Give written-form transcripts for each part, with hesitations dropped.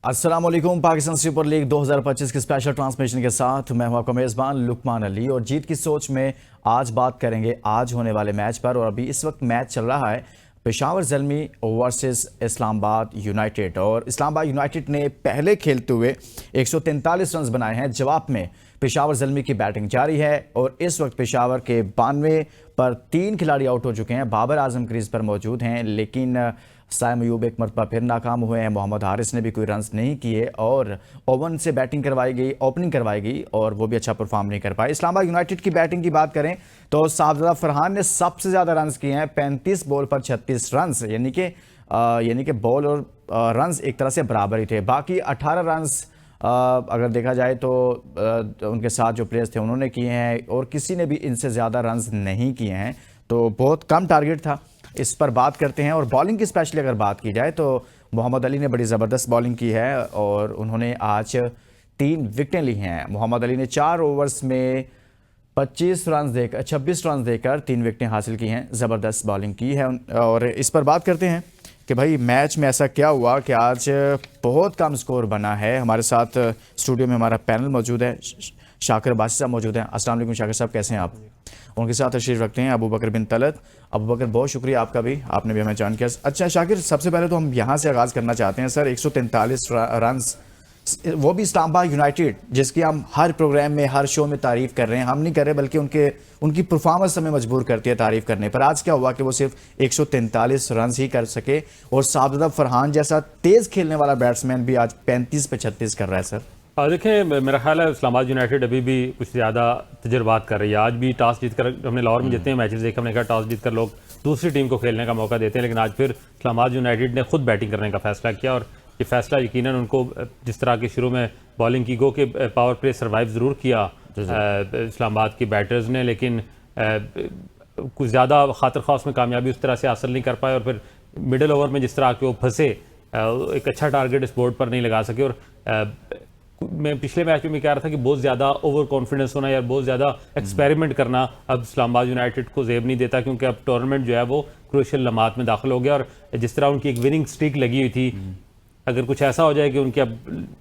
अस्सलाम वालेकुम। Pakistan super league 2025 के स्पेशल ट्रांसमिशन के साथ मैं हूं आपका मेज़बान लुकमान अली और जीत की सोच में आज बात करेंगे आज होने वाले मैच पर। और अभी इस वक्त मैच चल रहा है पेशावर ज़ल्मी वर्सेस इस्लामाबाद यूनाइटेड और इस्लामाबाद यूनाइटेड ने पहले खेलते हुए 143 रन बनाए हैं। जवाब में पेशावर ज़ल्मी की बैटिंग जारी है और इस वक्त पेशावर के 92 पर 3 खिलाड़ी आउट हो चुके हैं। बाबर आजम क्रीज पर मौजूद हैं, लेकिन साइम अयूब एक मरतबा फिर नाकाम हुए हैं। मोहम्मद हारिस ने भी कोई रन्स नहीं किए और ओवन से बैटिंग करवाई गई, ओपनिंग करवाई गई और वो भी अच्छा परफॉर्म नहीं कर पाए। इस्लामाबाद यूनाइटेड की बैटिंग की बात करें तो साफजदा फरहान ने सबसे ज़्यादा रन्स किए हैं, 35 बॉल पर 36 रन्स, यानी कि बॉल और रन्स एक तरह से बराबर ही थे। बाकी 18 रन्स अगर देखा जाए तो उनके साथ जो प्लेयर्स थे उन्होंने किए हैं और किसी ने भी इनसे ज़्यादा रन्स नहीं किए हैं, तो बहुत कम टारगेट था। इस पर बात करते हैं। और बॉलिंग की स्पेशली अगर बात की जाए तो मोहम्मद अली ने बड़ी ज़बरदस्त बॉलिंग की है और उन्होंने आज 3 विकेटें ली हैं। मोहम्मद अली ने 4 ओवर्स में 26 रन देकर 3 विकेटें हासिल की हैं। ज़बरदस्त बॉलिंग की है। और इस पर बात करते हैं कि भाई मैच में ऐसा क्या हुआ कि आज बहुत कम स्कोर बना है। हमारे साथ स्टूडियो में हमारा पैनल मौजूद है, शाकिर बासी साहब मौजूद हैं। अस्सलाम वालेकुम शाकिर साहब, कैसे हैं आप? उनके साथ तशरीफ रखते हैं अबू बकर बिन तलत। अबू बकर, बहुत शुक्रिया आपका भी, आपने भी हमें जान किया। अच्छा शाकिर, सबसे पहले तो हम यहाँ से आगाज़ करना चाहते हैं सर। 143 रन्स, वो भी इस्लामाबाद यूनाइटेड जिसकी हम हर प्रोग्राम में हर शो में तारीफ़ कर रहे हैं। हम नहीं कर रहे बल्कि उनकी परफॉर्मेंस हमें मजबूर करती है तारीफ़ करने पर। आज क्या हुआ कि वो सिर्फ 143 रन ही कर सके और साफजदा फरहान जैसा तेज़ खेलने वाला बैट्समैन भी आज 35 पे 36 कर रहा है सर। देखें, मेरा ख्याल है इस्लामाबाद यूनाइटेड अभी भी कुछ ज़्यादा तजर्बात कर रही है। आज भी टॉस जीतकर, हमने लाहौर में जितने मैचेस देखे हमने कहा टॉस जीतकर लोग दूसरी टीम को खेलने का मौका देते हैं, लेकिन आज फिर इस्लामाबाद यूनाइटेड ने खुद बैटिंग करने का फैसला किया और ये फैसला यकीनन उनको, जिस तरह की शुरू में बॉलिंग की, गो के पावर प्ले सर्वाइव ज़रूर किया इस्लामाबाद की बैटर्स ने, लेकिन कुछ ज़्यादा खातिर ख़ास उसमें कामयाबी उस तरह से हासिल नहीं कर पाए और फिर मिडल ओवर में जिस तरह के वो फंसे, एक अच्छा टारगेट इस बोर्ड पर नहीं लगा सके। और मैं पिछले मैच में कह रहा था कि बहुत ज़्यादा ओवर कॉन्फिडेंस होना या बहुत ज़्यादा एक्सपेरिमेंट करना अब इस्लामाबाद यूनाइटेड को जेब नहीं देता, क्योंकि अब टूर्नामेंट जो है वो क्रूशियल लम्हात में दाखिल हो गया और जिस तरह उनकी एक विनिंग स्ट्रीक लगी हुई थी, अगर कुछ ऐसा हो जाए कि उनकी अब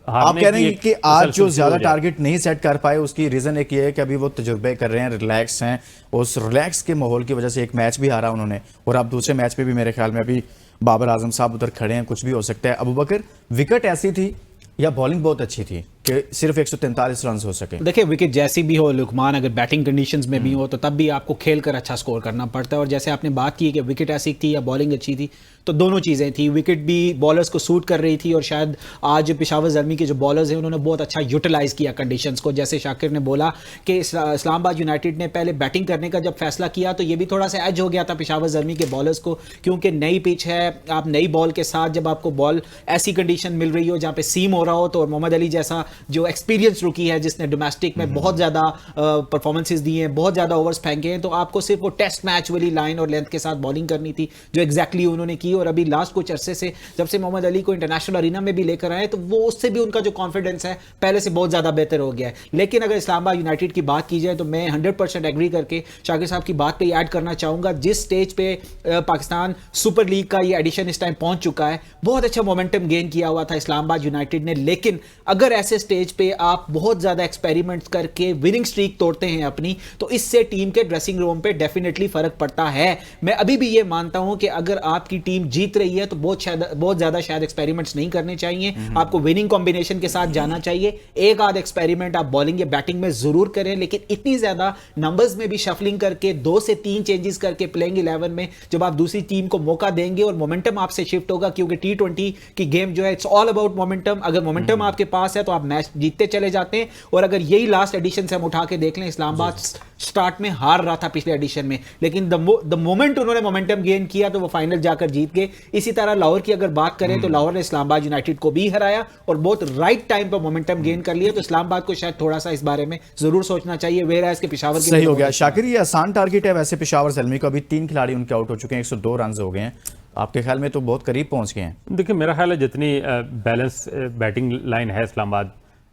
आप कह रहे हैं कि आज जो ज़्यादा टारगेट नहीं सेट कर पाए उसकी रीज़न एक ये है कि अभी वो तजुर्बे कर रहे हैं, रिलैक्स हैं। उस रिलैक्स के माहौल की वजह से एक मैच भी हारा उन्होंने और अब दूसरे मैच पे भी मेरे ख्याल में अभी बाबर आजम साहब उधर खड़े हैं, कुछ भी हो सकता है। अबू बकर, विकेट ऐसी थी या बॉलिंग बहुत अच्छी थी कि सिर्फ 143 रन हो सके? देखिए, विकेट जैसी भी हो लुकमान, अगर बैटिंग कंडीशंस में भी हो तो तब भी आपको खेलकर अच्छा स्कोर करना पड़ता है। और जैसे आपने बात की कि विकेट ऐसी थी या बॉलिंग अच्छी थी, तो दोनों चीज़ें थी। विकेट भी बॉलर्स को सूट कर रही थी और शायद आज पेशावर ज़ल्मी के जो बॉलर्स हैं उन्होंने बहुत अच्छा यूटिलाइज़ किया कंडीशंस को। जैसे शाकिर ने बोला कि इस्लामाबाद यूनाइटेड ने पहले बैटिंग करने का जब फैसला किया तो ये भी थोड़ा सा एज हो गया था पेशावर ज़ल्मी के बॉलर्स को, क्योंकि नई पिच है, आप नई बॉल के साथ जब आपको बॉल ऐसी कंडीशन मिल रही हो जहाँ पे सीम हो रहा हो, तो मोहम्मद अली जैसा जो एक्सपीरियंस रुकी है जिसने डोमेस्टिक में बहुत ज़्यादा परफॉर्मेंसेज दी हैं, बहुत ज़्यादा ओवर्स फेंके हैं, तो आपको सिर्फ वो टेस्ट मैच वाली लाइन और लेंथ के साथ बॉलिंग करनी थी जो एग्जैक्टली उन्होंने की। और अभी लास्ट कुछ अरसे से जब से मोहम्मद अली को इंटरनेशनल अरीना में भी लेकर आए तो वो उससे भी उनका जो कॉन्फिडेंस है पहले से बहुत ज़्यादा बेहतर हो गया है। लेकिन अगर इस्लामाबाद यूनाइटेड की बात की जाए तो मैं 100% एग्री करके शाकिर साहब की बात पे ऐड करना चाहूँगा। जिस स्टेज पे पाकिस्तान सुपर लीग का ये एडिशन इस टाइम पहुँच चुका है, बहुत अच्छा मोमेंटम गेन किया हुआ था इस्लामाबाद यूनाइटेड ने, लेकिन अगर ऐसे स्टेज पे आप बहुत ज़्यादा एक्सपेरिमेंट्स करके विनिंग स्ट्रीक तोड़ते हैं अपनी, तो इससे टीम के ड्रेसिंग रूम पे डेफिनेटली फ़र्क पड़ता है। मैं अभी भी ये मानता हूँ कि अगर आपकी टीम जीत रही है तो बहुत ज़्यादा शायद एक्सपेरिमेंट्स नहीं करने चाहिए, आपको विनिंग कॉम्बिनेशन के साथ जाना चाहिए। एक आध एक्सपेरिमेंट आप बॉलिंग या बैटिंग में ज़रूर करें, लेकिन इतनी ज़्यादा नंबर्स में भी शफलिंग करके 2 से 3 चेंजेस करके प्लेइंग 11 में जब आप दूसरी टीम को मौका देंगे और मोमेंटम आपसे शिफ्ट होगा, क्योंकि T20 की गेम जो है इट्स ऑल अबाउट मोमेंटम। अगर मोमेंटम आपके पास है तो आप मैच जीतते चले जाते हैं। और अगर यही लास्ट एडिशन से हम उठा के देख लें, इस्लामाबाद स्टार्ट में हार रहा था पिछले एडिशन में, लेकिन द मोमेंट उन्होंने मोमेंटम गेन किया तो वो फाइनल जाकर जीत गए। इसी तरह लाहौर की अगर बात करें तो लाहौर ने इस्लामाबाद यूनाइटेड को भी हराया और बहुत राइट टाइम पर मोमेंटम गेन कर लिया। तो इस्लामाबाद को शायद थोड़ा सा इस बारे में जरूर सोचना चाहिए। वेरा इसके पेशावर सही हो गया। शाकिर, ये आसान टारगेट है वैसे पेशावर ज़ल्मी को, अभी 3 खिलाड़ी उनके आउट हो चुके हैं, 102 रन हो गए हैं। आपके ख्याल में तो बहुत करीब पहुंच गए हैं? देखिए, मेरा ख्याल है जितनी बैलेंस बैटिंग लाइन है इस्लामाबाद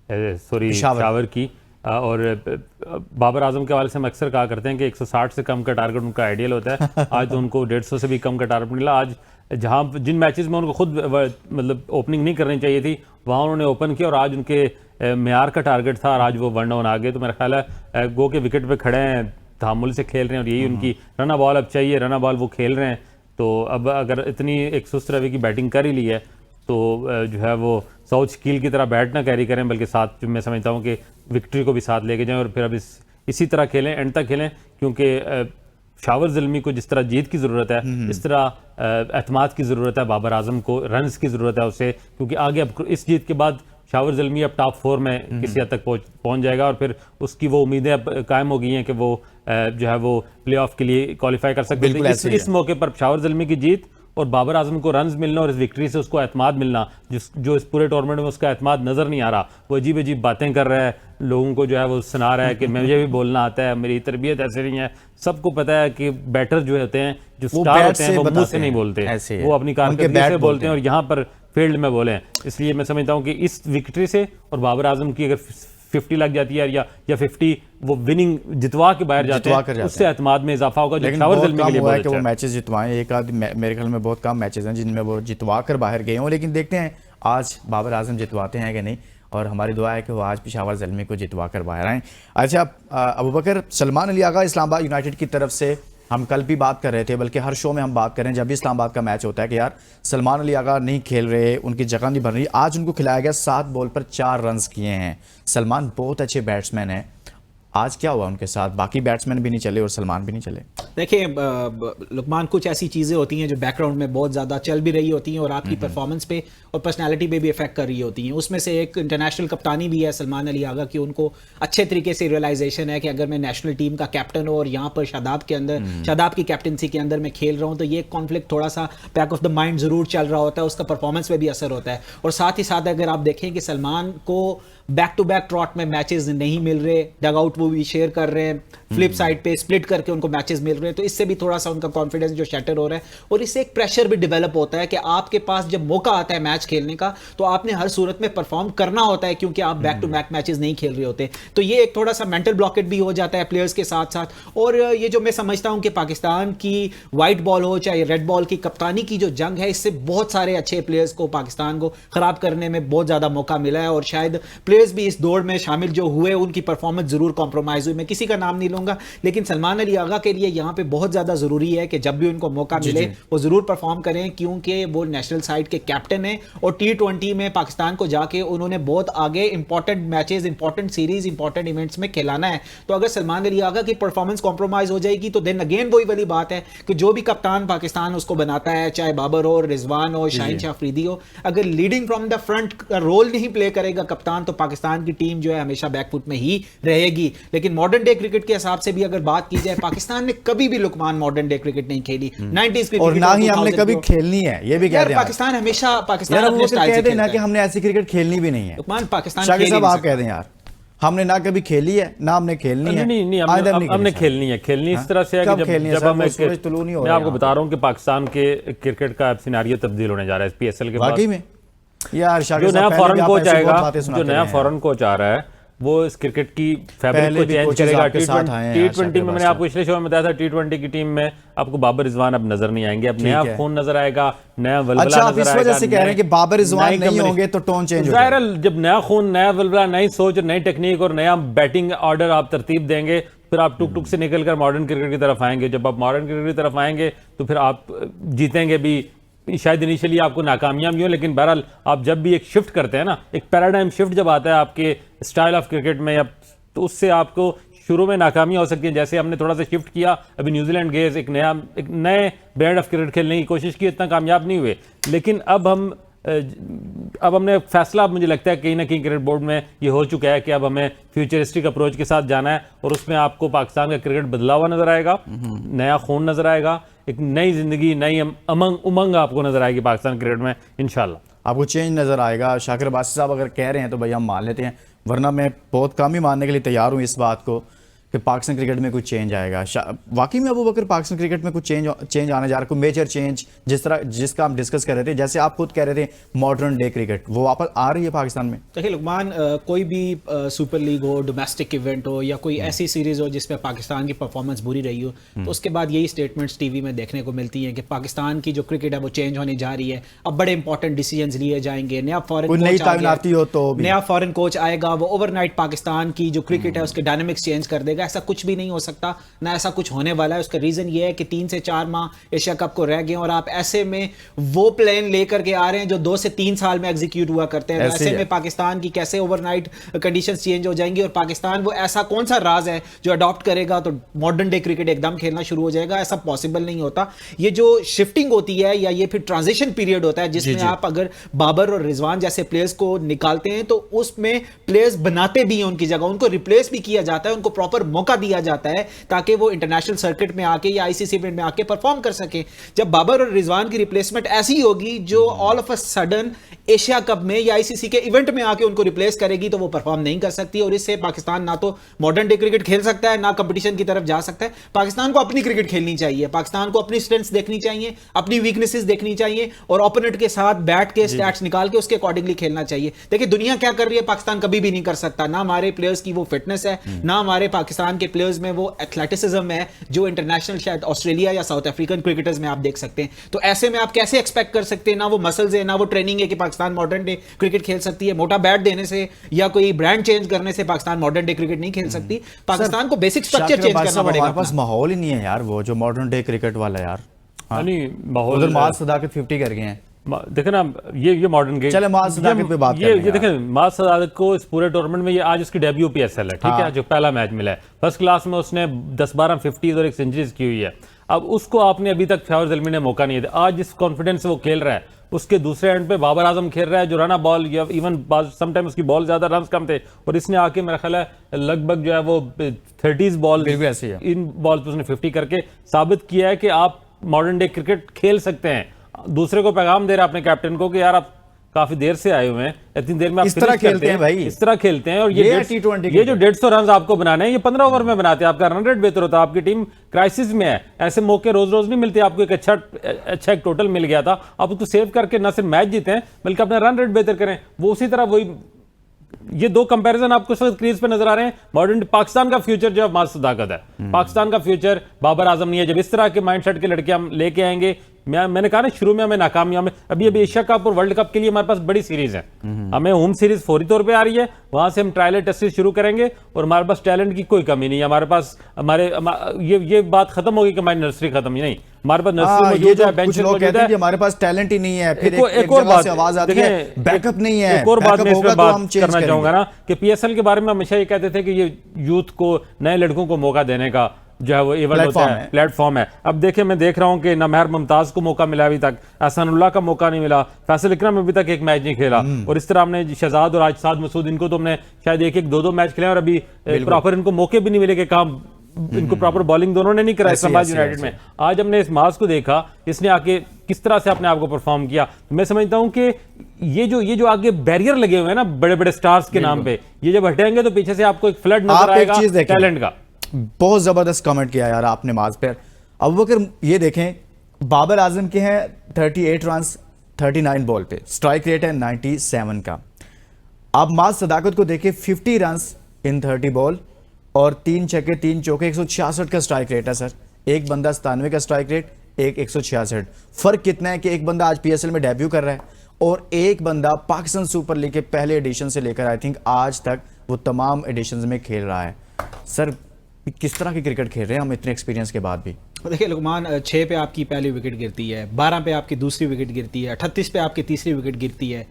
पेशावर की, और बाबर आजम के हवाले से हम अक्सर कहा करते हैं कि 160 से कम का टारगेट उनका आइडियल होता है। आज तो उनको 150 से भी कम का टारगेट मिला। आज जहाँ जिन मैचेस में उनको खुद मतलब ओपनिंग नहीं करनी चाहिए थी वहाँ उन्होंने ओपन किया और आज उनके मेयार का टारगेट था और आज वो 1 डाउन आ गए। तो मेरा ख्याल है गो के विकेट पे खड़े हैं, तहम्मुल से खेल रहे हैं और यही उनकी रना बॉल अब चाहिए, रना बॉल वो खेल रहे हैं। तो अब अगर इतनी एक सुस्त रवि की बैटिंग कर ही ली है तो जो है वो साउथ स्कील की तरह बैट ना कैरी करें, बल्कि साथ मैं समझता हूँ कि विक्ट्री को भी साथ लेके जाएं और फिर अब इसी तरह खेलें, एंड तक खेलें, क्योंकि शावर ज़ल्मी को जिस तरह जीत की ज़रूरत है इस तरह एतमाद की ज़रूरत है, बाबर आजम को रन्स की ज़रूरत है उसे, क्योंकि आगे अब इस जीत के बाद शावर ज़ल्मी अब टॉप 4 में किसी हद तक पहुंच जाएगा और फिर उसकी वो उम्मीदें अब कायम हो गई हैं कि वो जो है वो प्लेऑफ के लिए क्वालिफाई कर सकते हैं। इस मौके पर शावर ज़ल्मी की जीत और बाबर आजम को रन्स मिलना और इस विक्ट्री से उसको एतमाद मिलना, जो इस पूरे टूर्नामेंट में उसका एतमाद नज़र नहीं आ रहा, वो अजीब अजीब बातें कर रहा है, लोगों को जो है वो सुना रहा है कि मुझे भी बोलना आता है, मेरी तरबियत ऐसे नहीं है। सबको पता है कि बैटर जो होते हैं, जो स्टार होते हैं, वो मुंह से नहीं बोलते, वो अपनी कारकर्दगी से बोलते हैं और यहाँ पर फील्ड में बोले। इसलिए मैं समझता हूँ कि इस विक्ट्री से और बाबर आजम की अगर 50 लग जाती है या 50 वो विनिंग जितवा के बाहर जाते हैं, उससे एतमाद में इजाफा होगा, जो शावर ज़ल्मी के लिए बहुत अच्छा है। वो मैचेस जितवाएं, एक आध मेरे ख्याल में बहुत कम मैचेस हैं जिनमें वो जितवा कर बाहर गए हों, लेकिन देखते हैं आज बाबर आजम जितवाते हैं कि नहीं, और हमारी दुआ है कि वो आज भी शावर ज़ल्मी को जितवा कर बाहर आएँ। अच्छा, अबू बकर, सलमान अली आगा इस्लामाबाद यूनाइटेड की तरफ से हम कल भी बात कर रहे थे, बल्कि हर शो में हम बात कर रहे हैं जब भी इस्लामाबाद का मैच होता है कि यार सलमान अली आगा नहीं खेल रहे, उनकी जगह नहीं बन रही। आज उनको खिलाया गया, 7 बॉल पर 4 रन्स किए हैं। सलमान बहुत अच्छे बैट्समैन हैं, आज क्या हुआ उनके साथ? बाकी बैट्समैन भी नहीं चले और सलमान भी नहीं चले। देखिए लुकमान, कुछ ऐसी चीज़ें होती हैं जो बैकग्राउंड में बहुत ज़्यादा चल भी रही होती हैं और आपकी परफॉर्मेंस पे और पर्सनालिटी पे भी इफेक्ट कर रही होती हैं। उसमें से एक इंटरनेशनल कप्तानी भी है सलमान अली आगा की, उनको अच्छे तरीके से रियलाइजेशन है कि अगर मैं नेशनल टीम का कैप्टन हूँ और यहाँ पर शादाब की कैप्टनसी के अंदर मैं खेल रहा हूँ, तो ये कॉन्फ्लिक्ट थोड़ा सा बैक ऑफ द माइंड ज़रूर चल रहा होता है, उसका परफॉर्मेंस पे भी असर होता है। और साथ ही साथ अगर आप देखें कि सलमान को बैक टू बैक ट्रॉट में मैचेस नहीं मिल रहे, डग आउट वो भी शेयर कर रहे हैं, फ्लिप साइड पे स्प्लिट करके उनको मैचेस मिल रहे हैं, तो इससे भी थोड़ा सा उनका कॉन्फिडेंस जो शैटर हो रहा है और इससे एक प्रेशर भी डेवलप होता है कि आपके पास जब मौका आता है मैच खेलने का तो आपने हर सूरत में परफॉर्म करना होता है, क्योंकि आप बैक टू बैक मैचेस नहीं खेल रहे होते। तो ये एक थोड़ा सा मेंटल ब्लॉकेट भी हो जाता है प्लेयर्स के साथ साथ। और ये जो मैं समझता हूं कि पाकिस्तान की व्हाइट बॉल हो चाहे रेड बॉल की कप्तानी की जो जंग है, इससे बहुत सारे अच्छे प्लेयर्स को पाकिस्तान को खराब करने में बहुत ज्यादा मौका मिला है और शायद प्लेयर्स भी इस दौड़ में शामिल जो हुए उनकी परफॉर्मेंस जरूर कॉम्प्रोमाइज हुई। मैं किसी का नाम नहीं लूंगा, लेकिन सलमान अली आगा के लिए यहां पे बहुत ज्यादा जरूरी है कि जब भी उनको मौका मिले वो जरूर परफॉर्म करें, क्योंकि वो नेशनल साइड के कैप्टन हैं और T20 में पाकिस्तान को जाके उन्होंने बहुत आगे important matches, important series, important events में खिलाना है। तो अगर सलमान अली आगा की परफॉर्मेंस कॉम्प्रोमाइज हो जाएगी तो देन अगेन वही वाली बात है कि जो भी कप्तान पाकिस्तान उसको बनाता है, चाहे बाबर हो, रिजवान हो, शाहीन शाह अफरीदी हो, अगर लीडिंग फ्रॉम द फ्रंट का रोल नहीं प्ले करेगा कप्तान, तो पाकिस्तान की टीम जो है हमेशा बैकफुट में ही रहेगी। लेकिन मॉडर्न डे क्रिकेट के हिसाब से भी अगर बात की जाए, पाकिस्तान ने कभी भी लुकमान मॉडर्न डे क्रिकेट नहीं खेली, 90s क्रिकेट और ना ही हमने कभी खेलनी है, ये भी कहते हैं पाकिस्तान हमेशा पाकिस्तान अपने स्टाइल से खेलता है कि हमने ऐसी क्रिकेट खेलनी भी नहीं है। लुकमान पाकिस्तान शाकिर साहब आप कह दें यार, हमने ना कभी खेली है ना हमने खेलनी है। नहीं, हमने खेलनी है। खेलनी इस तरह से है कि जब हम मैं आपको बता रहा हूं कि पाकिस्तान के क्रिकेट का सिनेरियो तब्दील होने जा रहा है PSL के बाद। वाकई में यार जो नया फॉरेन कोच आएगा, जो नया फॉरेन कोच आ रहा है, वो इस क्रिकेट की फैब्रिक को चेंज करेगा। T20 में मैंने आपको पिछले शो में बताया था, T20 की टीम में आपको बाबर रिजवान अब नजर नहीं आएंगे, अब नया खून नजर आएगा, नया वल्वला नजर आएगा। इस वजह से कह रहे हैं कि बाबर रिजवान नहीं होंगे तो टोन चेंज हो जाएगा। जब नया खून, नया वल्वला, नई सोच, नई टेक्निक और नया बैटिंग ऑर्डर आप तरतीब देंगे, फिर आप टुक टुक से निकलकर मॉडर्न क्रिकेट की तरफ आएंगे। जब आप मॉडर्न क्रिकेट की तरफ आएंगे तो फिर आप जीतेंगे भी, शायद इनिशियली आपको नाकामयाब भी हो, लेकिन बहरहाल आप जब भी एक शिफ्ट करते हैं ना, एक पैराडाइम शिफ्ट जब आता है आपके स्टाइल ऑफ क्रिकेट में, या तो उससे आपको शुरू में नाकामियां हो सकती हैं। जैसे हमने थोड़ा सा शिफ्ट किया, अभी न्यूजीलैंड गए, एक नए ब्रांड ऑफ क्रिकेट खेलने की कोशिश की, इतना कामयाब नहीं हुए, लेकिन अब हमने फैसला, मुझे लगता है कहीं ना कहीं क्रिकेट बोर्ड में ये हो चुका है कि अब हमें फ्यूचरिस्टिक अप्रोच के साथ जाना है और उसमें आपको पाकिस्तान का क्रिकेट बदला हुआ नजर आएगा, नया खून नजर आएगा, एक नई जिंदगी, नई उमंग आपको नजर आएगी पाकिस्तान क्रिकेट में इंशाल्लाह। आपको चेंज नजर आएगा। शाकिर अब्बासी साहब अगर कह रहे हैं तो भाई हम मान लेते हैं, वरना मैं बहुत कम ही मानने के लिए तैयार हूँ इस बात को कि पाकिस्तान क्रिकेट में कुछ चेंज आएगा? वाकई में अबू बकर पाकिस्तान क्रिकेट में कुछ चेंज आने जा रहा है, कोई मेजर चेंज जिसका हम डिस्कस कर रहे थे, जैसे आप खुद कह रहे थे मॉडर्न डे क्रिकेट, वो वापस आ रही है पाकिस्तान में? देखिए लुकमान, कोई भी सुपर लीग हो, डोमेस्टिक इवेंट हो या कोई ऐसी सीरीज हो जिसमें पाकिस्तान की परफॉर्मेंस बुरी रही हो, तो उसके बाद यही स्टेटमेंट्स टीवी में देखने को मिलती हैं कि पाकिस्तान की जो क्रिकेट है वो चेंज होने जा रही है, अब बड़े इंपॉर्टेंट डिसीजंस लिए जाएंगे, नया फॉरेन कोच आएगा, वो ओवरनाइट पाकिस्तान की जो क्रिकेट है उसके डायनामिक्स चेंज कर देगा। ऐसा कुछ भी नहीं हो सकता, ना ऐसा कुछ होने वाला है। उसका रीजन ये है कि 3 से 4 माह एशिया कप को रह गए और आप ऐसे में वो प्लान लेकर के आ रहे हैं जो 2 से 3 साल में एग्जीक्यूट हुआ करते हैं। ऐसे में पाकिस्तान की कैसे ओवरनाइट कंडीशंस चेंज हो जाएंगी और पाकिस्तान वो ऐसा कौन सा राज है जो अडॉप्ट करेगा तो मॉडर्न डे क्रिकेट एकदम खेलना शुरू हो जाएगा? ऐसा पॉसिबल नहीं होता। ये जो शिफ्टिंग होती है या ये फिर ट्रांजिशन पीरियड होता है जिसमें आप अगर बाबर और रिजवान जैसे प्लेयर्स को निकालते हैं तो उसमें प्लेयर्स बनाते भी हैं उनकी जगह, उनको रिप्लेस भी किया जाता है, उनको प्रॉपर मौका दिया जाता है ताकि वो इंटरनेशनल सर्किट में आके या आईसीसी इवेंट में आके परफॉर्म कर सके। जब बाबर और रिजवान की रिप्लेसमेंट ऐसी होगी जो all of a sudden Asia cup में या आईसीसी के इवेंट में आके उनको रिप्लेस करेगी तो वो परफॉर्म नहीं कर सकती और इससे पाकिस्तान ना तो मॉडर्न डे क्रिकेट खेल सकता है ना कंपटीशन की तरफ जा सकता है। पाकिस्तान को अपनी क्रिकेट खेलनी चाहिए, पाकिस्तान को अपनी स्ट्रेंथ्स देखनी चाहिए, अपनी वीकनेसेस देखनी चाहिए और ओपोनेंट के साथ बैठ के स्टैट्स निकाल के उसके अकॉर्डिंगली खेलना चाहिए। देखिए दुनिया क्या कर रही है पाकिस्तान कभी भी नहीं कर सकता, ना हमारे प्लेयर्स की वो फिटनेस है, ना हमारे पाकिस्तान के प्लेयर्स में वो एथलेटिसिज्म है जो इंटरनेशनल शायद ऑस्ट्रेलिया या साउथ अफ्रीकन क्रिकेटर्स में आप देख सकते हैं। तो ऐसे में आप कैसे एक्सपेक्ट कर सकते हैं, ना वो मसल्स है ना वो ट्रेनिंग है कि पाकिस्तान मॉडर्न डे क्रिकेट खेल सकती है। मोटा बैट देने से या कोई ब्रांड चेंज करने से पाकिस्तान मॉडर्न डे क्रिकेट नहीं खेल सकती। पाकिस्तान को बेसिक स्ट्रक्चर चेंज करना पड़ेगा। हमारे पास माहौल ही नहीं है यार वो जो मॉडर्न डे क्रिकेट वाला यार। माहौल उधर माज सदाकत 50 कर गए हैं। देखे ना ये मॉडर्न गेम, चले माज सदाकत पे बात करते हैं। ये देखें माज सदाकत को इस पूरे टूर्नामेंट में ये आज उसकी डेब्यू पीएसएल है, ठीक है, जो पहला मैच मिला है। फर्स्ट क्लास में उसने 10-12 50 और एक सेंचुरीज की हुई है। अब उसको आपने अभी तक फैवर ज़ल्मी ने मौका नहीं दिया। आज जिस कॉन्फिडेंस से वो खेल रहा है उसके दूसरे एंड पे बाबर आजम खेल रहा है जो रन बॉल या इवन समटाइम उसकी बॉल ज्यादा रन कम थे और इसने आके मेरा ख्याल है लगभग जो है वो 30s बॉल इन बॉल पे उसने 50 करके साबित किया है कि आप मॉडर्न डे क्रिकेट खेल सकते हैं। दूसरे को पैगाम दे रहा है अपने कैप्टन को कि यार आप काफी देर से आए हुए हैं, इतनी देर में आप इस तरह खेलते हैं भाई, इस तरह खेलते हैं। और ये जो 150 रन आपको बनाने हैं ये 15 ओवर में बनाते हैं, आपका रन रेट बेहतर होता है, आपकी टीम क्राइसिस में है। ऐसे मौके रोज रोज नहीं मिलते। आपको एक अच्छा एक टोटल मिल गया था, आप उसको सेव करके न सिर्फ मैच जीते हैं बल्कि अपना रन रेट बेहतर करें। वो उसी तरह वही ये दो कंपैरिजन आपको इस वक्त क्रीज पे नजर आ रहे हैं। मॉडर्न पाकिस्तान का फ्यूचर जो माज सदाकत है, पाकिस्तान का फ्यूचर बाबर आजम नहीं है। जब इस तरह के माइंडसेट के लड़के हम लेके आएंगे, मैंने कहा ना शुरू में हमें नाकामयाब, अभी एशिया कप और वर्ल्ड कप के लिए हमारे पास बड़ी सीरीज है। हमें होम सीरीज फौरी तौर पे आ रही है, वहां से हम ट्रायल टेस्ट शुरू करेंगे और हमारे पास टैलेंट की कोई कमी नहीं है। हमारे पास ये बात खत्म होगी कि हमारी नर्सरी खत्म ही नहीं, हमारे पास नर्सरी मौजूद है, बेंच मौजूद है। हमारे पास टैलेंट ही नहीं है, फिर एक और बात आवाज आती है बैकअप नहीं है। एक और बात मैं इसमें बात करना चाहूंगा ना कि पीएसएल के बारे में हमेशा ये कहते थे कि ये यूथ को, नए लड़कों को मौका देने का जो है वो इवेंट होता है, प्लेटफॉर्म है। अब देखिए मैं देख रहा हूं कि नमहर मुमताज को मौका मिला, अभी तक एहसानुल्लाह का मौका नहीं मिला, फैसल इकरम अभी तक एक मैच नहीं खेला और इस तरह हमने शहजाद और आज साद मसूद इनको तो हमने शायद एक 2-2 मैच खेले और अभी प्रॉपर इनको मौके भी नहीं मिले कि काम इनको प्रॉपर बॉलिंग दोनों ने नहीं करा इस्लामाबाद यूनाइटेड में। आज हमने इस माज को देखा, इसने आके किस तरह से अपने आप को परफॉर्म किया। मैं समझता हूं कि ये जो आगे बैरियर लगे हुए हैं ना बड़े बड़े स्टार्स के नाम पे, ये जब हटेंगे तो पीछे से आपको एक फ्लड नजर आएगा टैलेंट का। बहुत जबरदस्त कमेंट किया यार आपने माज पर। अब अगर ये देखें, बाबर आजम के हैं 38 रन 39 बॉल पे, स्ट्राइक रेट है 97 का। आप माज सदाकत को देखें 50 रन इन 30 बॉल और 3 छक्के 3 चौके, 166 का स्ट्राइक रेट है सर। एक बंदा 97 का स्ट्राइक रेट, एक 166। फर्क कितना है कि एक बंदा आज पीएसएल में डेब्यू कर रहा है और एक बंदा पाकिस्तान सुपर लीग के पहले एडिशन से लेकर आई थिंक आज तक वो तमाम एडिशंस में खेल रहा है। सर किस तरह की क्रिकेट खेल रहे हैं हम इतने एक्सपीरियंस के बाद भी? देखिए लुकमान, 6 पे आपकी पहली विकेट गिरती है, 12 पे आपकी दूसरी विकेट गिरती है, 38 पे आपकी तीसरी विकेट गिरती है।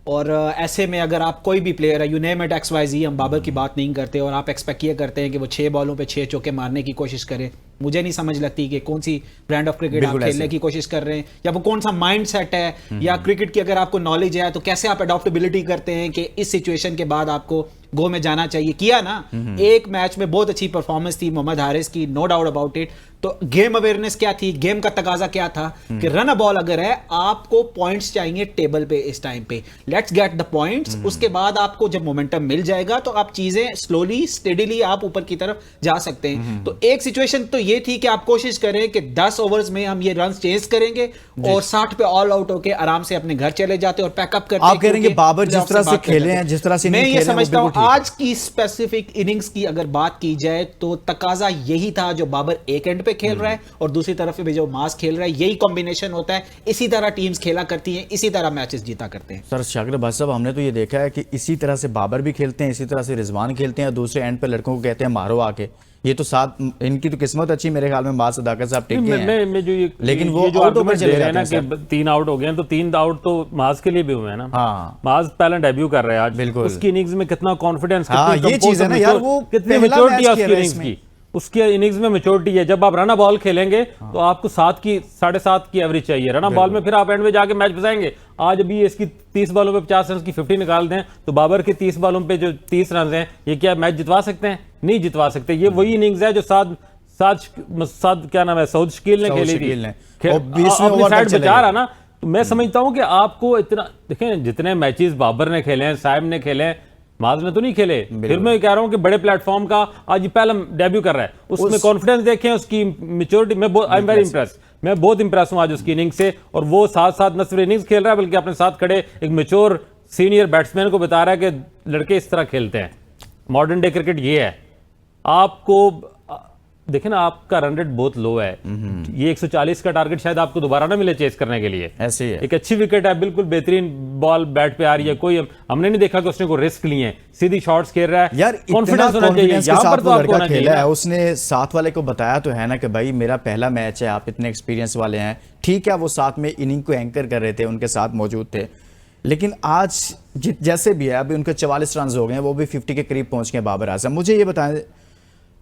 और ऐसे में अगर आप कोई भी प्लेयर है, यू नेम इट XYZ, हम बाबर की बात नहीं करते और आप एक्सपेक्ट ये करते हैं कि वो 6 बॉलों पे 6 चौके मारने की कोशिश करे, मुझे नहीं समझ लगती कि कौन सी ब्रांड ऑफ क्रिकेट आप खेलने की कोशिश कर रहे हैं या वो कौन सा माइंड सेट है या क्रिकेट की अगर आपको नॉलेज है तो कैसे आप अडॉप्टेबिलिटी करते हैं कि इस सिचुएशन के बाद आपको गो में जाना चाहिए। किया ना, एक मैच में बहुत अच्छी परफॉर्मेंस थी मोहम्मद हारिस की, नो डाउट अबाउट इट। तो गेम अवेयरनेस क्या थी, गेम का तकाजा क्या था कि रन अ बॉल अगर है आपको पॉइंट्स चाहिए टेबल पे इस टाइम पे, लेट्स गेट द पॉइंट्स। उसके बाद आपको जब मोमेंटम मिल जाएगा तो आप चीजें स्लोली स्टेडीली आप ऊपर की तरफ जा सकते हैं। तो एक सिचुएशन तो ये थी कि आप कोशिश करें कि 10 ओवर्स में हम ये रन चेज करेंगे और 60 पे ऑल आउट होके आराम से अपने घर चले जाते और पैकअप करते। आप कह रहे हैं कि बाबर जिस तरह से खेले हैं, जिस तरह से मैं ये समझता हूं आज आज की स्पेसिफिक इनिंग्स की अगर बात की जाए तो तकाजा यही था, जो बाबर एक एंड पे खेल रहा है और दूसरी तरफ पे जो मास खेल रहा है, यही कॉम्बिनेशन होता है। इसी तरह टीम्स खेला करती हैं, इसी तरह मैचेस जीता करते हैं। सर शाकिर भाई साहब, हमने तो ये देखा है कि इसी तरह से बाबर भी खेलते हैं, इसी तरह से रिजवान खेलते हैं और दूसरे एंड पे लड़कों को कहते हैं मारो आके। ये तो साथ इनकी तो किस्मत अच्छी मेरे ख्याल में, बात सदाकत साहब टिक गए हैं। मैं जो ये लेकिन वो ये जो आउट होकर आर्गुमेंट चले दे रहे हैं जाते ना हैं कि 3 आउट हो गए हैं, तो 3 आउट तो माज के लिए भी हुए हैं ना। हाँ, माज पहले डेब्यू कर रहे हैं आज, बिल्कुल। उसकी इनिंग्स में कितना कॉन्फिडेंस, हाँ, ये चीज है ना यार, वो कितनी पहला मैच्योरिटी मैच है किया उसकी है इनिंग्स इसमें। की, उसकी इनिंग्स में मैच्योरिटी है। जब आप रन बॉल खेलेंगे तो आपको 7 की 7.5 की एवरेज चाहिए रन बॉल में, फिर आप एंड में जाके मैच फंसाएंगे। आज भी इसकी 30 बॉलों पे 50 रन की 50 निकाल दें तो बाबर के 30 बॉलों पे जो 30 रन हैं, ये क्या मैच जितवा सकते हैं? नहीं जितवा सकते। ये वही इनिंग्स है जो साद क्या नाम है, सऊद शकील ने खेली थी, अपनी साइड बचा रहा ना। तो मैं समझता हूं कि आपको इतना देखें, जितने मैचेस बाबर ने खेले हैं, साइब ने खेले हैं, माज ने तो नहीं खेले। फिर मैं कह रहा हूं कि बड़े प्लेटफॉर्म का आज ये पहला डेब्यू कर रहा है, उसमें कॉन्फिडेंस देखें, उसकी maturity. I am very Impress, मैं बहुत इंप्रेस हूं आज उसकी इनिंग से। और वो साथ साथ न सिर्फ इनिंग्स खेल रहा है बल्कि अपने साथ खड़े एक मैच्योर सीनियर बैट्समैन को बता रहा है कि लड़के इस तरह खेलते हैं। मॉडर्न डे क्रिकेट ये है। आपको देखें ना, आपका रन रेट बहुत लो है, ये 140 का टारगेट शायद आपको दोबारा ना मिले चेस करने के लिए। ऐसे ही है। एक अच्छी विकेट है, बिल्कुल बेहतरीन बॉल बैट पे आ रही है, कोई हमने नहीं देखा कि उसने कोई रिस्क लिए हैं, सीधी शॉट्स खेल रहा है। यार कॉन्फिडेंस होना चाहिए, यहाँ पर तो आपको होना चाहिए है। उसने साथ वाले को बताया तो है ना कि भाई मेरा पहला मैच है, आप इतने एक्सपीरियंस वाले हैं। ठीक है, वो साथ में इनिंग को एंकर कर रहे थे, उनके साथ मौजूद थे, लेकिन आज जैसे भी है, अभी उनके 44 रन हो गए हैं, वो भी 50 के करीब पहुंच गए बाबर आजम। मुझे ये बताएं,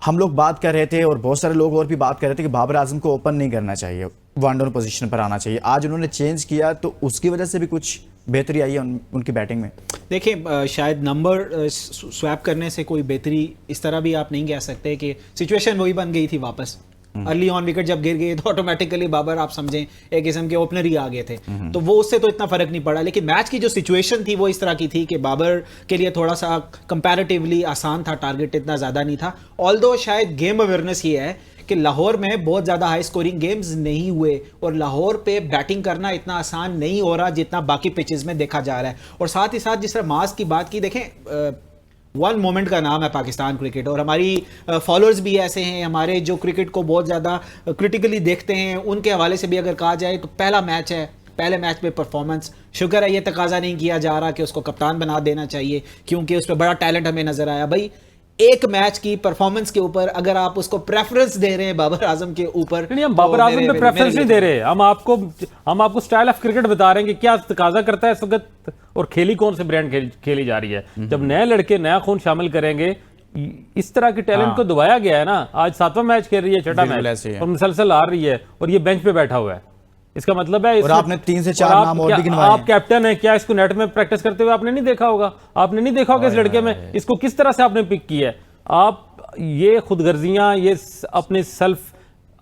हम लोग बात कर रहे थे और बहुत सारे लोग और भी बात कर रहे थे कि बाबर आजम को ओपन नहीं करना चाहिए, वन डाउन पोजीशन पर आना चाहिए। आज उन्होंने चेंज किया तो उसकी वजह से भी कुछ बेहतरी आई है उनकी बैटिंग में। देखिए, शायद नंबर स्वैप करने से कोई बेहतरी इस तरह भी आप नहीं कह सकते कि सिचुएशन वही बन गई थी वापस। अर्ली ऑन विकेट जब गिर गई तो ऑटोमेटिकली बाबर आप समझें एक किस्म के ओपनर ही आ गए थे, तो वो उससे तो इतना फर्क नहीं पड़ा। लेकिन मैच की जो सिचुएशन थी वो इस तरह की थी कि बाबर के लिए थोड़ा सा कंपैरेटिवली आसान था, टारगेट इतना ज्यादा नहीं था। ऑल्दो शायद गेम अवेयरनेस ये है कि लाहौर में बहुत ज्यादा हाई स्कोरिंग गेम्स नहीं हुए और लाहौर पे बैटिंग करना इतना आसान नहीं हो रहा जितना बाकी पिचेस में देखा जा रहा है। और साथ ही साथ जिस तरह मास की बात की, देखें वन मोमेंट का नाम है पाकिस्तान क्रिकेट, और हमारी फॉलोअर्स भी ऐसे हैं, हमारे जो क्रिकेट को बहुत ज़्यादा क्रिटिकली देखते हैं, उनके हवाले से भी अगर कहा जाए तो पहला मैच है, पहले मैच पे परफॉर्मेंस, शुक्र है ये तकाजा नहीं किया जा रहा कि उसको कप्तान बना देना चाहिए क्योंकि उस पर बड़ा टैलेंट हमें नजर आया। भाई एक मैच की परफॉर्मेंस के ऊपर अगर आप उसको प्रेफरेंस दे रहे हैं बाबर आजम के ऊपर, नहीं, हम बाबर आजम पे प्रेफरेंस नहीं दे रहे, हम आपको स्टाइल ऑफ क्रिकेट बता रहे हैं कि क्या तकाजा करता है इस वक्त और खेली कौन से ब्रांड खेली जा रही है। जब नए लड़के नया खून शामिल करेंगे, इस तरह के टैलेंट को दबाया गया है ना। आज 7वां मैच खेल रही है, 6ठा मैच, और मुसलसल हार रही है और ये बेंच पे बैठा हुआ है। इसका मतलब है, और आपने 3 से 4 नाम और भी गिनवाए। आप कैप्टन है, क्या इसको नेट में प्रैक्टिस करते हुए आपने नहीं देखा होगा? आपने नहीं देखा होगा इस लड़के में, इसको किस तरह से आपने पिक किया है? आप ये खुदगर्जियां, ये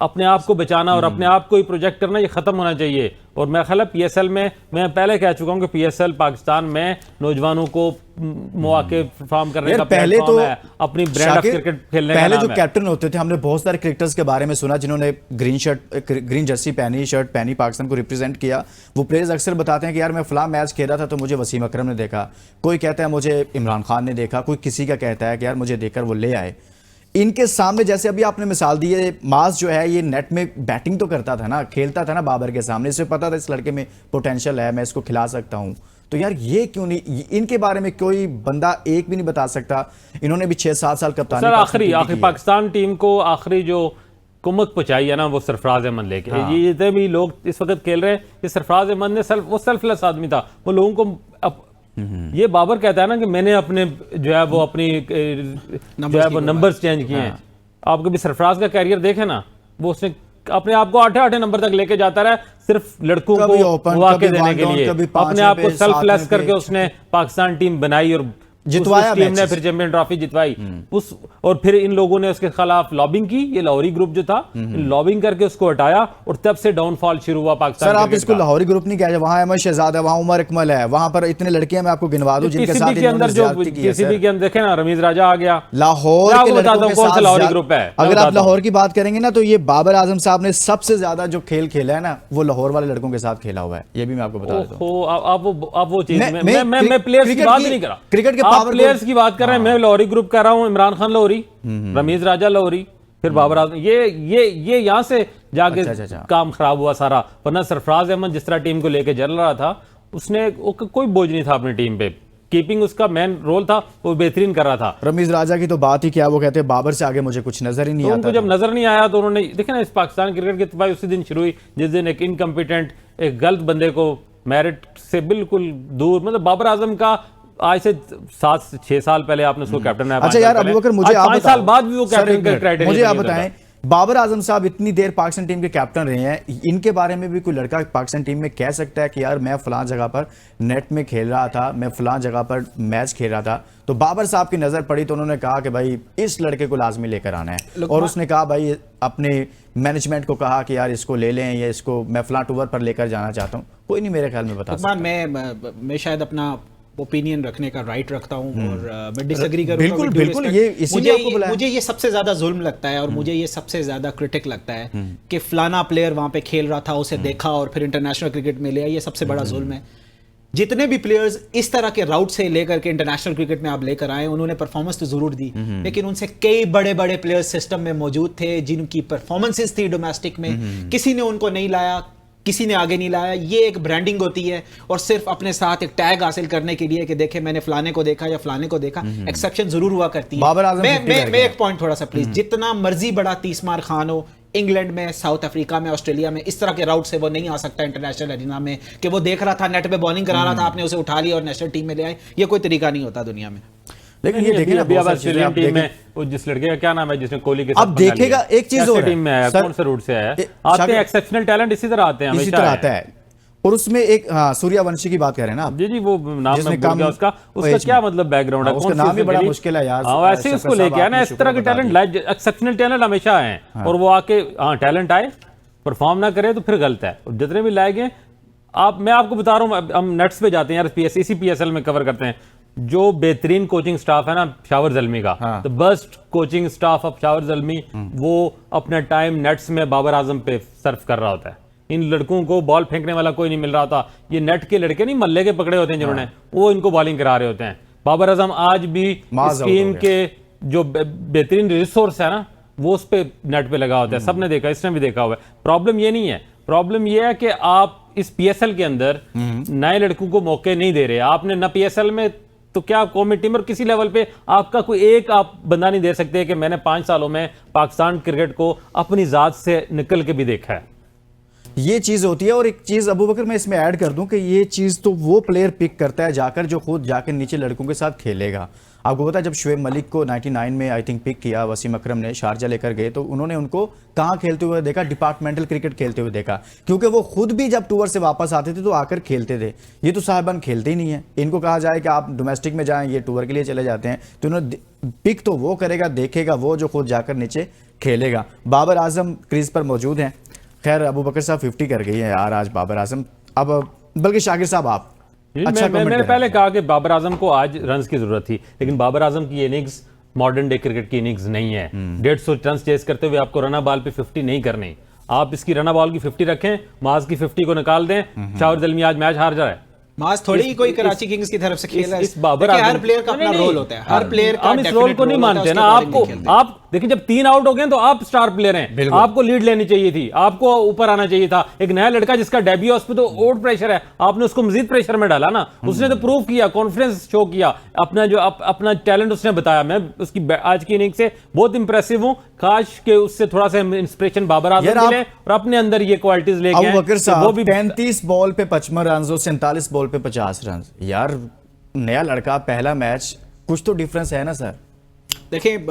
अपने आप को बचाना और अपने आप को ही प्रोजेक्ट करना, ये खत्म होना चाहिए। और मेरा ख्याल है पीएसएल में, मैं पहले कह चुका हूं कि पीएसएल पाकिस्तान में नौजवानों को मौके परफॉर्म करने का पहले तो है, अपनी ब्रांड ऑफ क्रिकेट खेलने का। पहले जो कैप्टन होते थे, हमने बहुत सारे क्रिकेटर्स के बारे में सुना जिन्होंने ग्रीन जर्सी पहनी, शर्ट पहनी, पाकिस्तान को रिप्रेजेंट किया। वो प्लेयर्स अक्सर बताते हैं कि यार मैं फलां मैच खेल रहा था तो मुझे वसीम अकरम ने देखा, कोई कहता है मुझे इमरान खान ने देखा, कोई किसी का कहता है कि यार मुझे देखकर वो ले आए। इनके सामने जैसे अभी आपने मिसाल दी है, माज जो है ये नेट में बैटिंग तो करता था ना, खेलता था ना बाबर के सामने, इसे पता था इस लड़के में पोटेंशियल है, मैं इसको खिला सकता हूं। तो यार ये क्यों नहीं, इनके बारे में कोई बंदा एक भी नहीं बता सकता। इन्होंने भी 6-7 साल कप्तानी सर आखिरी पाकिस्तान टीम को आखिरी जो कुमक पहुंचाई है ना, वो सरफराज अहमद लेके। ये जितने भी लोग इस वक्त खेल रहे हैं, ये सरफराज अहमद ने वो सेल्फलेस आदमी था, वो लोगों को ये बाबर कहता है ना कि मैंने अपने जो है वो अपनी जो है वो नंबर्स चेंज किए हैं। आप कभी सरफराज का कैरियर देखे ना, वो उसने अपने आप को 8 नंबर तक लेके जाता रहा, सिर्फ लड़कों को मौके देने के लिए। अपने आप को सेल्फलेस करके उसने पाकिस्तान टीम बनाई और जितवाया उस टीम ने matches। फिर चैंपियन ट्रॉफी जितवाई उस, और फिर इन लोगों ने उसके खिलाफ लॉबिंग की। ये लाहौरी ग्रुप जो था, लॉबिंग करके उसको हटाया और तब से डाउनफॉल शुरू हुआ पाकिस्तान सर आप क्रिकेट इसको का। लाहौरी ग्रुप नहीं कह, वहां अहमद शहजाद है, वहां उमर अकमल है, वहां पर इतने लड़के हैं, मैं आपको गिनवा दूं जिनके साथ पीसीबी के अंदर जो पीसीबी के अंदर देखे ना, रमीज राजा आ गया। लाहौर मैं के आपको बताता लड़कों हूं के कौन सा साथ लाहौरी ग्रुप है। अगर आप लाहौर की बात करेंगे ना, तो ये बाबर आजम साहब ने सबसे ज्यादा जो खेल खेला है ना, वो लाहौर वाले लड़कों के साथ खेला हुआ है। ये भी मैं आपको बता देता हूं। ओहो, आप वो चीज मैं- मैं प्लेयर्स की क्रिकेट बात की- नहीं कर रहा। क्रिकेट के आप पावर प्लेयर्स की बात कर रहे हैं, मैं लाहौरी ग्रुप कर रहा हूं। इमरान खान लाहौरी, रमीज राजा लाहौरी, फिर बाबर आजम, ये यहां से जाके अच्छा। काम खराब हुआ सारा। वरना सरफराज अहमद जिस तरह टीम को लेके चल रहा था, उसने कोई बोझ नहीं था अपनी टीम पे। कीपिंग उसका मेन रोल था, वो बेहतरीन कर रहा था। रमीज राजा की तो बात ही क्या, वो कहते हैं बाबर से आगे मुझे कुछ नजर ही नहीं तो आता उनको जब नजर नहीं आया तो उन्होंने देखे ना, इस पाकिस्तान क्रिकेट की तबाही उसी दिन शुरू हुई जिस दिन एक इनकम्पिटेंट, एक गलत बंदे को मेरिट से बिल्कुल दूर, मतलब बाबर आजम का आज से 7-6 साल पहले आपने उसको कैप्टन बनाया। अच्छा यार अबू बकर, मुझे आप 5 साल बाद भी वो कैप्टन का क्राइटेरिया मुझे आप बताएं, बाबर आजम साहब इतनी देर पाकिस्तान टीम के कैप्टन रहे हैं, इनके बारे में भी कोई लड़का पाकिस्तान टीम में कह सकता है कि यार मैं फलां जगह पर नेट में खेल रहा था, मैं फलां जगह पर मैच खेल रहा था, तो बाबर साहब की नजर पड़ी तो उन्होंने कहा कि भाई इस लड़के को लाजमी लेकर आना है, और उसने कहा भाई अपने मैनेजमेंट को कहा कि यार इसको ले लें, या इसको मैं फलां टूर पर लेकर जाना चाहता हूँ। कोई नहीं मेरे ख्याल में बता सकता। मैं शायद अपना ओपिनियन रखने का राइट रखता हूं और मैं डिसएग्री करूंगा। बिल्कुल बिल्कुल, ये इसीलिए आपको बुलाया। मुझे ये सबसे ज्यादा जुल्म लगता है और मुझे ये सबसे ज्यादा क्रिटिक लगता है कि फलाना प्लेयर वहां पे खेल रहा था, उसे देखा और फिर इंटरनेशनल क्रिकेट में लिया। ये सबसे बड़ा जुल्म है। जितने भी प्लेयर्स इस तरह के राउट से लेकर के इंटरनेशनल क्रिकेट में आप लेकर आए, उन्होंने परफॉर्मेंस तो जरूर दी, लेकिन उनसे कई बड़े बड़े प्लेयर्स सिस्टम में मौजूद थे जिनकी परफॉर्मेंसेस थी डोमेस्टिक में, किसी ने उनको नहीं लाया, किसी ने आगे नहीं लाया। ये एक ब्रांडिंग होती है और सिर्फ अपने साथ एक टैग हासिल करने के लिए कि देखे मैंने फलाने को देखा या फलाने को देखा। एक्सेप्शन जरूर हुआ करती है। बाबर आजम मैं एक पॉइंट थोड़ा सा प्लीज, जितना मर्जी बड़ा तीसमार खान हो, इंग्लैंड में, साउथ अफ्रीका में, ऑस्ट्रेलिया में, इस तरह के राउट से वो नहीं आ सकता इंटरनेशनल एरिना में कि वो देख रहा था नेट पे बॉलिंग करा रहा था, आपने उसे उठा लिया और नेशनल टीम में ले आए। ये कोई तरीका नहीं होता दुनिया में। लेकिन ये देखिए ना, अभी बहुत अब सारी चीजें आप ऑस्ट्रेलियन टीम देखें। में वो जिस लड़के का क्या नाम है जिसने कोहली के साथ अब देखिएगा एक चीज और है। टीम में आया, सर, कौन से रूट से आया? आते शाकिर- हैं एक्सेप्शनल टैलेंट इसी तरह आते हैं, इसी हमेशा तरह आए आता है। और उसमें एक सूर्यवंशी की बात करें ना आप, जी वो नाम जिसने मैं भूल गया उसका एज क्या में। मतलब बैकग्राउंड है, उसका कौन सी नाम भी बड़ा उसने मुश्किल है यार। हाँ, वैसे ही उसको शक्कर लेके आया साहब, ना, आपने इस तरह के शुक्र बता टैलेंट एक्सेप्शनल टैलेंट हमेशा आए हैं, और वो आके हाँ टैलेंट आए, परफॉर्म ना करे तो फिर गलत है। और जितने भी लाए गए मैं आपको बता रहा हूँ, हम नेट्स पे जाते हैं यार, इसी PSL में कवर करते हैं, जो बेहतरीन कोचिंग स्टाफ है ना शावर जल्मी का, तो best coaching staff of Peshawar Zalmi, वो अपना टाइम नेट्स में बाबर आजम पे सर्फ कर रहा होता है। इन लड़कों को बॉल फेंकने वाला कोई नहीं मिल रहा था, ये नेट के लड़के नहीं मल्ले के पकड़े होते हैं जिन्होंने, वो इनको बॉलिंग करा रहे होते हैं। बाबर आजम आज भी इस टीम के जो बेहतरीन रिसोर्स है ना, वो उस पे नेट पे लगा होता है। सबने देखा, इसने भी देखा हुआ है। प्रॉब्लम ये नहीं है, प्रॉब्लम ये है कि आप इस PSL के अंदर नए लड़कों को मौके नहीं दे रहे। आपने ना PSL में तो क्या कौमी टीम और किसी लेवल पे आपका कोई एक आप बंदा नहीं दे सकते कि मैंने 5 सालों में पाकिस्तान क्रिकेट को अपनी जात से निकल के भी देखा है। ये चीज होती है। और एक चीज अबू बकर मैं इसमें ऐड कर दूं कि ये चीज तो वो प्लेयर पिक करता है जाकर जो खुद जाकर नीचे लड़कों के साथ खेलेगा। आपको पता है जब शुएब मलिक को 99 में आई थिंक पिक किया वसीम अकरम ने, शारजा लेकर गए, तो उन्होंने उनको कहाँ खेलते हुए देखा? डिपार्टमेंटल क्रिकेट खेलते हुए देखा, क्योंकि वो खुद भी जब टूर से वापस आते थे तो आकर खेलते थे। ये तो साहिबान खेलते ही नहीं है। इनको कहा जाए कि आप डोमेस्टिक में जाएं, ये टूर के लिए चले जाते हैं, तो उन्होंने पिक तो वो करेगा, देखेगा वो जो खुद जाकर नीचे खेलेगा। बाबर आजम क्रीज पर मौजूद हैं। खैर अबू बकर साहब 50 कर गई है यार आज बाबर आजम। अब बल्कि शाकिर साहब आप अच्छा मैंने पहले कहा कि बाबर आजम को आज रन्स की जरूरत थी, लेकिन बाबर आजम की इनिंग्स मॉडर्न डे क्रिकेट की इनिंग्स नहीं है। 150 रन चेस करते हुए आपको रना बॉल पे 50 नहीं करनी। आप इसकी रना बॉल की 50 रखें, माज की 50 को निकाल दें। शावर जल्मी आज मैच हार जाए, मास थोड़ी ही कोई कराची किंग्स की तरफ से खेल रहा है। इस बाबर हर प्लेयर का अपना रोल होता है, हर प्लेयर का हम इस रोल को नहीं मानते ना। आपको आप देखिए, जब 3 आउट हो गए तो आप स्टार प्लेयर हैं, आपको लीड लेनी चाहिए थी, आपको ऊपर आना चाहिए था। एक नया लड़का जिसका डेब्यू, उस पर तो और प्रेशर है, आपने उसको मजीद प्रेशर में डाला ना। उसने तो प्रूव किया, कॉन्फिडेंस शो किया, अपना जो अपना टैलेंट उसने बताया। मैं उसकी आज की इनिंग से बहुत इंप्रेसिव हूं। काश के उससे थोड़ा सा इंस्पिरेशन बाबर आजम मिले और अपने अंदर ये क्वालिटीज लेके अबू बकर साहब 35 बॉल पे 55 रन और 47 बॉल पे 50 रन। यार नया लड़का, पहला मैच, कुछ तो डिफरेंस है ना सर। देखें,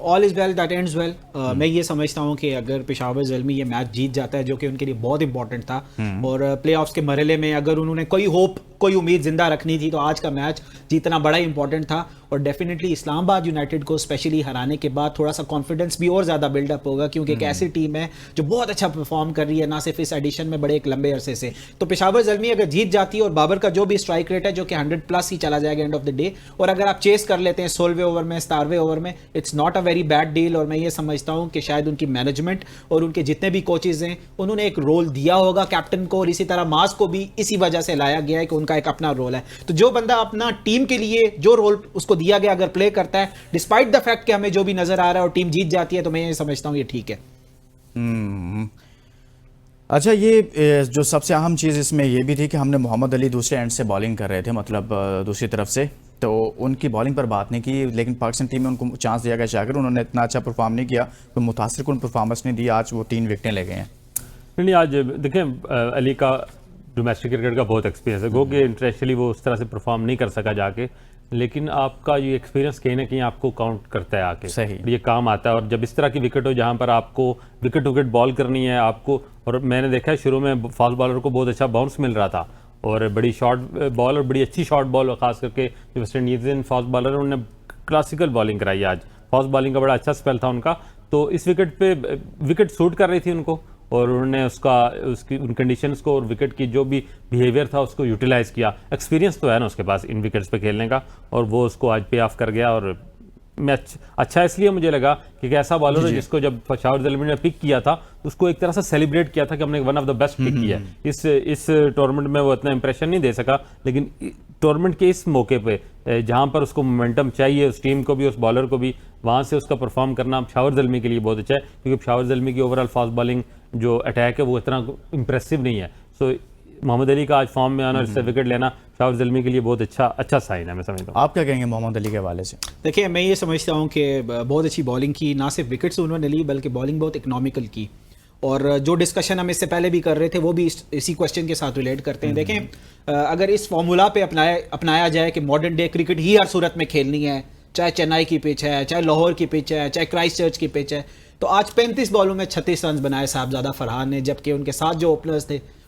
all is well that ends well. मैं ये समझता हूँ कि अगर पेशावर ज़ल्मी ये मैच जीत जाता है, जो कि उनके लिए बहुत इंपॉर्टेंट था, और प्लेऑफ्स के मरहले में अगर उन्होंने कोई होप कोई उम्मीद जिंदा रखनी थी, तो आज का मैच जीतना बड़ा इंपॉर्टेंट था। और डेफिनेटली इस्लामाबाद यूनाइटेड को स्पेशली हराने के बाद थोड़ा सा कॉन्फिडेंस भी और ज़्यादा बिल्डअप होगा, क्योंकि एक ऐसी टीम है जो बहुत अच्छा परफॉर्म कर रही है, ना सिर्फ इस एडिशन में बड़े एक लंबे अरसे से। तो पेशावर ज़ल्मी अगर जीत जाती है और बाबर का जो भी स्ट्राइक रेट है जो कि 100+ ही चला जाएगा एंड ऑफ द डे, और अगर आप चेस कर लेते हैं 16वें ओवर में, 17वें ओवर में, it's not a very bad deal. और मैं ये समझता हूँ कि शायद उनकी मैनेजमेंट और उनके जितने भी कोचेज हैं उन्होंने एक रोल दिया होगा कैप्टन को, और इसी तरह मास को भी इसी वजह से लाया गया है कि उनका एक अपना रोल है। तो जो बंदा अपना टीम के लिए जो रोल उसको दिया गया अगर प्ले करता है, डिस्पाइट द फैक्ट कि हमें जो भी नजर आ रहा है और टीम जीत जाती है, तो मैं ये समझता हूं ये ठीक है। अच्छा, ये जो सबसे अहम चीज़ इसमें ये भी थी कि हमने मोहम्मद अली दूसरे एंड से बॉलिंग कर रहे थे, मतलब दूसरी तरफ से, तो उनकी बॉलिंग पर बात नहीं की, लेकिन पाकिस्तान टीम में उनको चांस दिया गया शाकिर, उन्होंने इतना अच्छा परफॉर्म नहीं किया, कोई मुतासिर कुन परफॉर्मेंस नहीं दी, आज वो 3 विकेटें ले गए हैं। नहीं, आज देखें अली का डोमेस्टिक क्रिकेट का बहुत एक्सपीरियंस है, गो कि इंटरनेशनली वो उस तरह से परफॉर्म नहीं कर सका जाके, लेकिन आपका ये एक्सपीरियंस कहीं ना कहीं आपको काउंट करता है आके, सही, ये काम आता है। और जब इस तरह की विकेट हो जहाँ पर आपको विकेट बॉल करनी है आपको, और मैंने देखा है शुरू में फास्ट बॉलर को बहुत अच्छा बाउंस मिल रहा था और बड़ी शॉर्ट बॉल और बड़ी अच्छी शॉर्ट बॉल, खास करके जो वेस्ट इंडीजन फास्ट बॉलर है उन्होंने क्लासिकल बॉलिंग कराई आज, फास्ट बॉलिंग का बड़ा अच्छा स्पेल था उनका। तो इस विकेट पे विकेट सूट कर रही थी उनको और उन्होंने उन कंडीशंस को और विकेट की जो भी बिहेवियर था उसको यूटिलाइज किया। एक्सपीरियंस तो है ना उसके पास इन विकेट्स पे खेलने का, और वो उसको आज पे ऑफ कर गया। और मैच अच्छा इसलिए मुझे लगा कि ऐसा बॉलर है जिसको जब पेशावर ज़ल्मी ने पिक किया था उसको एक तरह से सेलिब्रेट किया था कि हमने one of the best pick किया है। इस टूर्नामेंट में वो इतना इंप्रेशन नहीं दे सका, लेकिन टूर्नामेंट के इस मौके पे जहां पर उसको मोमेंटम चाहिए, उस टीम को भी उस बॉलर को भी, वहां से उसका परफॉर्म करना पेशावर ज़ल्मी के लिए बहुत अच्छा है, क्योंकि पेशावर ज़ल्मी की ओवरऑल फास्ट बॉलिंग जो अटैक है वो इतना इंप्रेसिव नहीं है। सो मोहम्मद अली का आज फॉर्म में आना और इससे विकेट लेना पेशावर ज़ल्मी के लिए बहुत अच्छा साइन है, मैं समझता हूँ। आप क्या कहेंगे मोहम्मद अली के हवाले से? देखिए, मैं ये समझता हूँ कि बहुत अच्छी बॉलिंग की, ना सिर्फ विकेट्स उन्होंने ली बल्कि बॉलिंग बहुत इकोनॉमिकल की। और जो डिस्कशन हम इससे पहले भी कर रहे थे वो भी इसी क्वेश्चन के साथ रिलेट करते हैं। देखें, अगर इस फॉर्मूला पे अपनाया जाए कि मॉडर्न डे क्रिकेट ही हर सूरत में खेलनी है, चाहे चेन्नई की पिच है, चाहे लाहौर की पिच है, चाहे क्राइस्ट चर्च की पिच है, तो आज 35 बॉलों में 36 रन बनाए साहबजादा फरहान ने, जबकि उनके साथ जो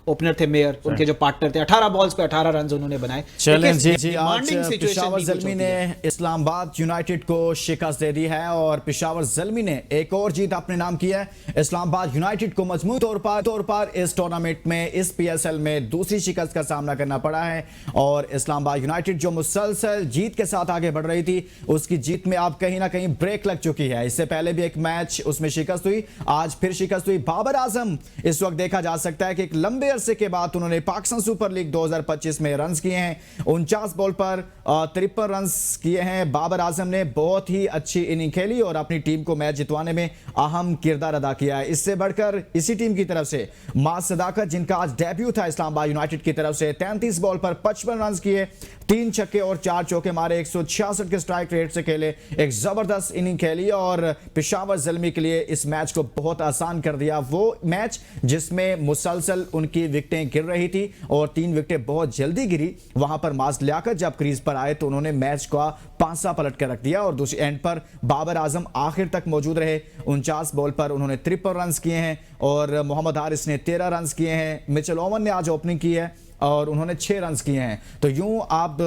ओपनर थे मेयर, उनके जो पार्टनर थे, 18 बॉल्स पे 18 रन उन्होंने बनाए। चैलेंज जी, आज पेशावर ज़ल्मी ने इस्लामाबाद यूनाइटेड को शिकस्त दे दी है और पेशावर ज़ल्मी ने एक और जीत अपने नाम की है। इस्लामाबाद यूनाइटेड को मजमूई तौर पर इस टूर्नामेंट में, इस PSL में दूसरी शिकस्त का सामना करना पड़ा है। और इस्लामाबाद यूनाइटेड जो मुसलसल जीत के साथ आगे बढ़ रही थी, उसकी जीत में अब कहीं ना कहीं ब्रेक लग चुकी है। इससे पहले भी एक मैच उसमें शिकस्त हुई, आज फिर शिकस्त हुई। बाबर आजम इस वक्त देखा जा सकता है कि एक लंबे अरसे के बाद उन्होंने पाकिस्तान सुपर लीग 2025 में रन्स किए हैं, 49 बॉल पर 53 रन्स किए हैं। बाबर आजम ने बहुत ही अच्छी इनिंग खेली और अपनी टीम को मैच जितवाने में अहम किरदार अदा किया है। इससे बढ़कर इसी टीम की तरफ से मास सदाकत, जिनका आज डेब्यू था इस्लामाबाद यूनाइटेड की तरफ से, 33 बॉल पर 55 रन्स किए, 3 छक्के और 4 चौके मारे, 166 के स्ट्राइक रेट से खेले, एक जबरदस्त इनिंग खेली और पेशावर ज़ल्मी के लिए इस मैच को बहुत आसान कर दिया। वो मैच जिसमें मुसलसल उनकी विकेटें गिर रही थी और 3 विकेटें बहुत जल्दी गिरी, वहां पर मास लियाकत जब क्रीज पर आए तो उन्होंने मैच का पांसा पलट कर रख दिया। और दूसरी एंड पर बाबर आजम आखिर तक मौजूद रहे, 49 बॉल पर उन्होंने 53 रन किए हैं और मोहम्मद हारिस ने 13 रन किए हैं। मिचेल ओवन ने आज ओपनिंग की है और उन्होंने 6 रन किए हैं। तो यूं आप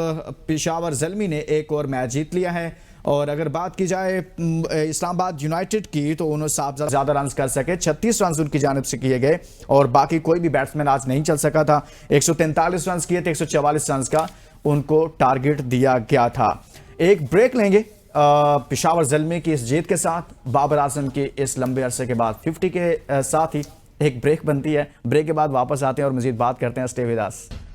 पेशावर ज़ल्मी ने एक और मैच जीत लिया है। और अगर बात की जाए इस्लामाबाद यूनाइटेड की, तो उन्होंने साफ ज़्यादा रन कर सके, 36 रन उनकी जानिब से किए गए और बाकी कोई भी बैट्समैन आज नहीं चल सका था। 143 रन किए थे, 144 रन का उनको टारगेट दिया गया था। एक ब्रेक लेंगे पेशावर ज़ल्मी की इस जीत के साथ, बाबर आजम के इस लंबे अरसे के बाद 50 के साथ ही एक ब्रेक बनती है। ब्रेक के बाद वापस आते हैं और मजीद बात करते हैं। Stay with us.